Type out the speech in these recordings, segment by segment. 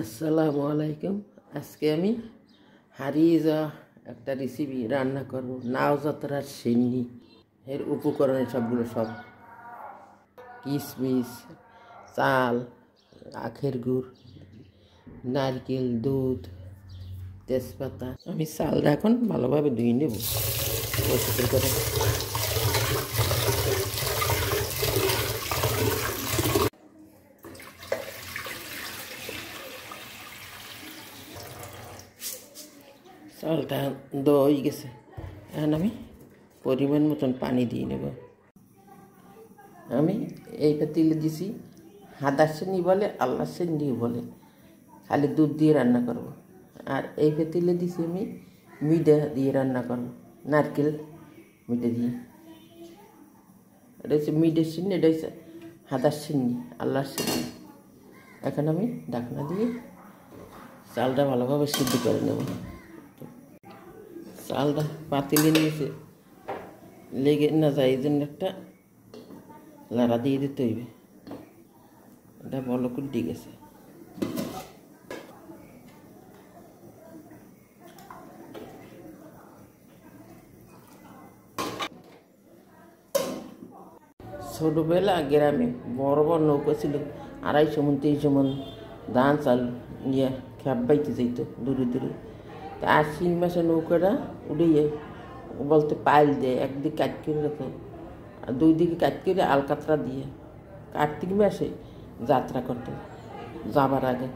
আসসালামু আলাইকুম। আজকে আমি হারিয়ে যাওয়া একটা রেসিপি রান্না করব, নাও যাত্রার সিন্নি। এর উপকরণের সবগুলো সব কিশমিশ, চাল, আখের গুড়, নারকেল, দুধ, তেজপাতা। আমি চালটা এখন ভালোভাবে ধুয়ে নেব পরিষ্কার করে। চালটা দেওয়া হয়ে গেছে, এখন আমি পরিমাণ মতন পানি দিয়ে নেব। আমি এই পাতিলে দিছি হাদার সিন্নি বলে, আল্লাহর সিন্নি বলে, খালি দুধ দিয়ে রান্না করব। আর এই পাতিলে দিছি আমি মিঠা দিয়ে রান্না করব, নারকেল মিঠা দিয়ে। এটা হচ্ছে মিঠের সিন্নি, এটা হচ্ছে হাদার সিন্নি, আল্লাহর সিন্নি। এখন আমি ঢাকনা দিয়ে চালটা ভালোভাবে সিদ্ধ করে নেব। চালটা পাতিলে নিয়েছে লেগে না যায়, এই জন্য একটা লাড়া দিয়ে দিতে হইবে। এটা ভালো করে দিয়ে গেছে। ছোটোবেলা গ্রামে বড় বড় নৌকা ছিল, 250 মন 300 মন ধান চাল নিয়ে খেপ বাইতে যেত দূরে দূরে। তা আশ্বিন মাসে নৌকাটা উড়িয়ে বলতে পাইল দেয়, একদিকে কাট করে রাখো আর 2 দিকে কাট করে আলকাতরা দিয়ে কার্তিক মাসে যাত্রা করতো। যাবার আগে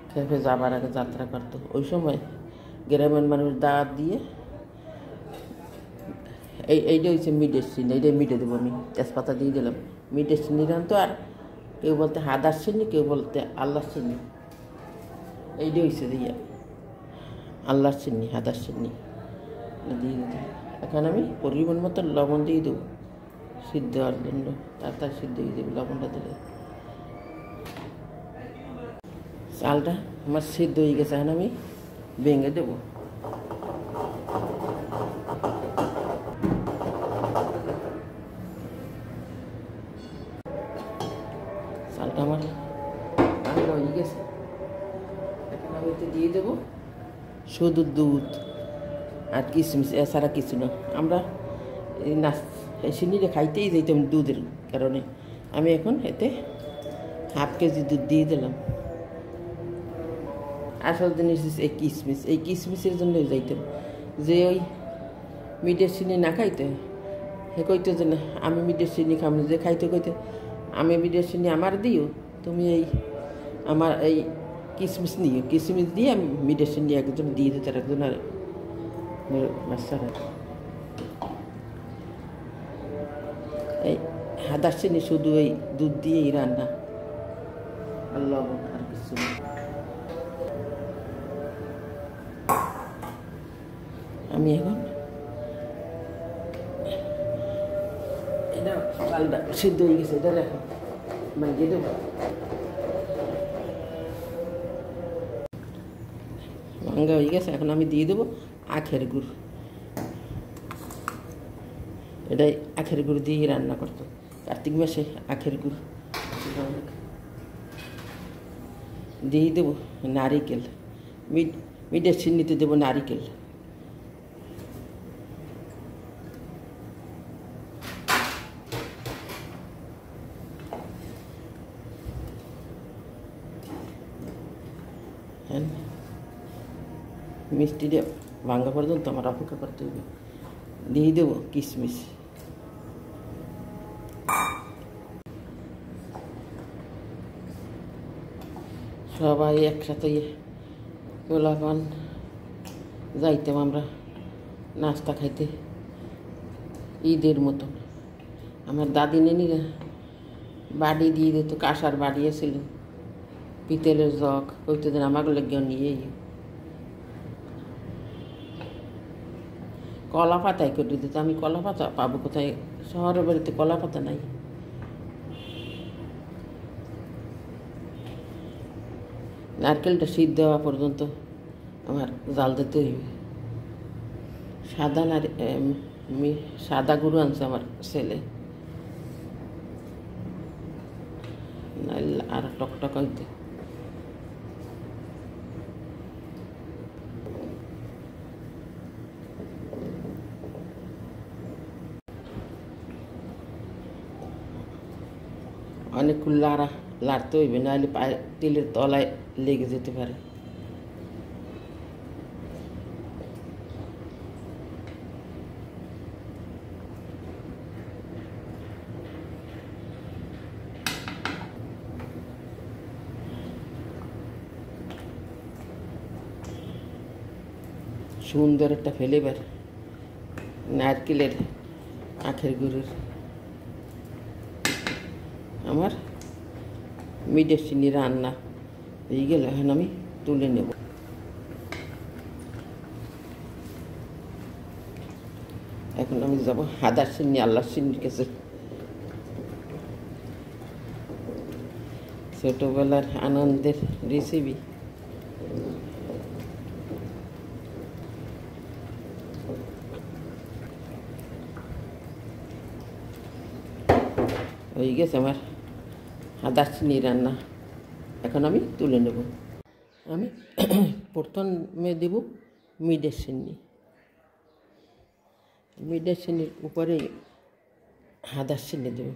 খেপে যাবার আগে যাত্রা করতো। ওই সময় গ্রামের মানুষ দাওয়াত দিয়ে এইটা হচ্ছে মিটের চিনি, এইটাই মিটে দেবো আমি। তেজপাতা দিয়ে দিলাম, মিটের চিনি রান্ত। আর কেউ বলতে হাদার চিনি, কেউ বলতে আল্লাহর চিনি। এইটা হচ্ছে দিয়ে আল্লাহর চিনি, হাদার চিনি দিয়ে দিতে। এখন আমি পরিমাণ মতো লবণ দিয়ে দেবো সিদ্ধ হওয়ার জন্য, তাড়াতাড়ি সিদ্ধ হয়ে দেবো লবণটা দিলে। চালটা আমার সিদ্ধ হয়ে গেছে, এখন আমি ভেঙে দেবো। চালটা আমার ভাঙা হয়ে গেছে, এখন আমি তো দিয়ে দেবো শুধু দুধ আর কিশমিশ, এছাড়া কিছু না। আমরা এই সিন্নিটা খাইতেই যাইতাম দুধের কারণে। আমি এখন এতে হাফ কেজি দুধ দিয়ে দিলাম। আসল জিনিস এই কিশমিশ, এই কিশমিশের জন্য যাইতাম। যে ওই মিটের চিনি না খাইতে, হে কইতো যে না আমি মিটের চিনি খাম, যে খাইতে কইতে আমি মিটের চিনি আমার দিও, তুমি এই আমার এই কিশমিশ নিও। কিশমিশ দিয়ে আমি মিটের চিনি একজন দিয়ে দিতে, একজন আর বাচ্চারা। এই হাদার চিনি শুধু এই দুধ দিয়েই রান্না, আর লবণ আর কিছু। আমি এখন এটা চালটা সিদ্ধ হয়ে গেছে, এটা এখন মাখিয়ে দেবো। ভাঙ্গা হয়ে গেছে, এখন আমি দিয়ে দেবো আখের গুড়। এটাই আখের গুড় দিয়ে রান্না করতো কার্তিক মাসে। আখের গুড় দিয়ে দেবো নারিকেল, মিটের চিনিতে দেবো নারিকেল। মিষ্টিটা ভাঙা পর্যন্ত আমার অপেক্ষা করতে হবে। দিয়ে দেবো কিশমিশ। সবাই একসাথে পোলাপান যাইতাম আমরা নাস্তা খাইতে ঈদের মতন। আমার দাদি নেনিরা বাড়ি দিয়ে দিত, কাঁসার বাড়ি ছিল, পিতলের জগ, ওইতো দিন আমাকে লেগে নিয়ে কলা পাতায় করে দিত। আমি কলা পাতা পাবো কোথায়, শহরের বাড়িতে কলা পাতা নাই। নারকেলটা সিদ্ধ হওয়া পর্যন্ত আমার জাল দিতে হইবে। সাদা গুঁড়ো আনছে আমার ছেলে, আর টকটক হইতে অনেকক্ষণ লাড়তে হইবে, নাহলে পায়ে তেলের তলায় লেগে যেতে পারে। সুন্দর একটা ফ্লেভার নারকেলের আখের গুড়ের। আমার মিডের চিনি রান্না হয়ে গেল, এখন আমি তুলে নেব। এখন আমি যাব হাদার চিনি, আল্লাহর চিনির কাছে। ছোটোবেলার আনন্দের রেসিপি। হয়ে গেছে আমার হাদার চিনি রান্না, এখন আমি তুলে নেব। আমি প্রথমে দেব মিডের চিনি। মিডের চিনির উপরে হাদার চিনি দেব।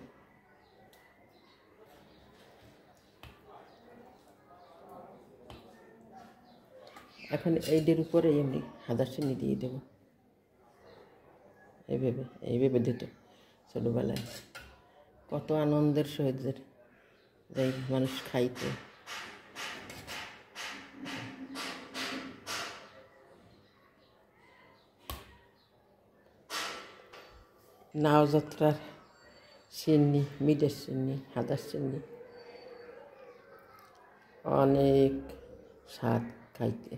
এখন এইদের উপরে এমনি হাদার চিনি দিয়ে দেব। এইভাবে দিত ছোটোবেলায়, কত আনন্দের সহিত যাই মানুষ খাইতো। নাওযাত্রার চিনি, মিডের চিনি, হাদার চিনি, অনেক স্বাদ খাইতে।